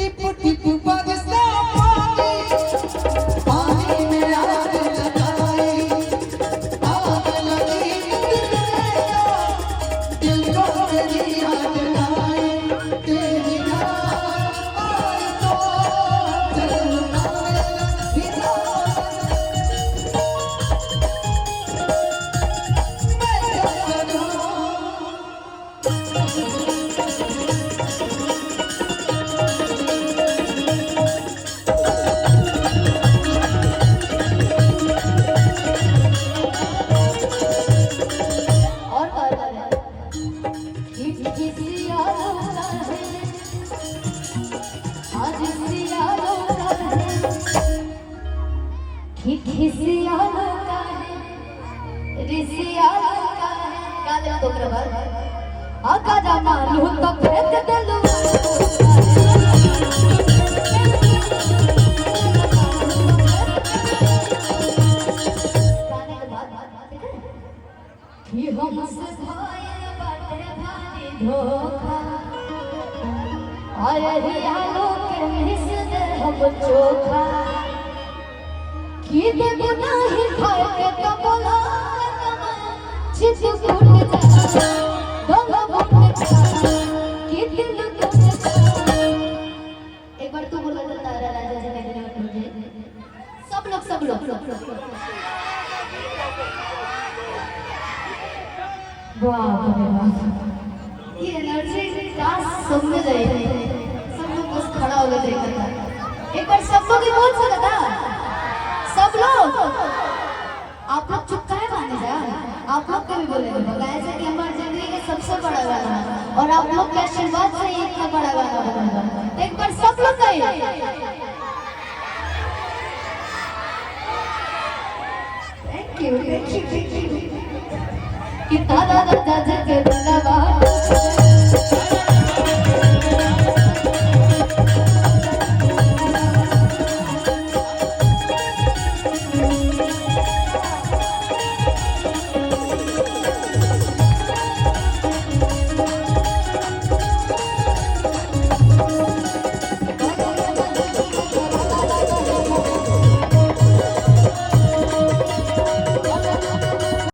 टिप टिप बरसा पानी, पानी में आग लगाई, आग लगी दिल को तेरी याद आई, तेरी याद आई तो जलना मेरा आका जाना लू तो फेंक दे लू कि हमसे भाई बाटे भारी धोखा अरे रियालो के मिस दे हम चोखा कि दे गुनाही खाए के तो बोला चित फूट जा एक बार तू बोला तो तारा राजा जी ने मुझे सब लोग वाह ये एनर्जी क्लास सब में गए सब लोग बस खड़ा हो गए देखा एक बार सब लोग ही बोल सकता था सब लोग आप लोग चुप काहे माने जा आप लोग कभी बोले ऐसा कि हमारी जिंदगी का सबसे बड़ा गाना और आप लोग के आशीर्वाद से इतना बड़ा गाना बनेगा एक बार सब लोग कहिए थैंक यू कि तारा राजा जग बलवा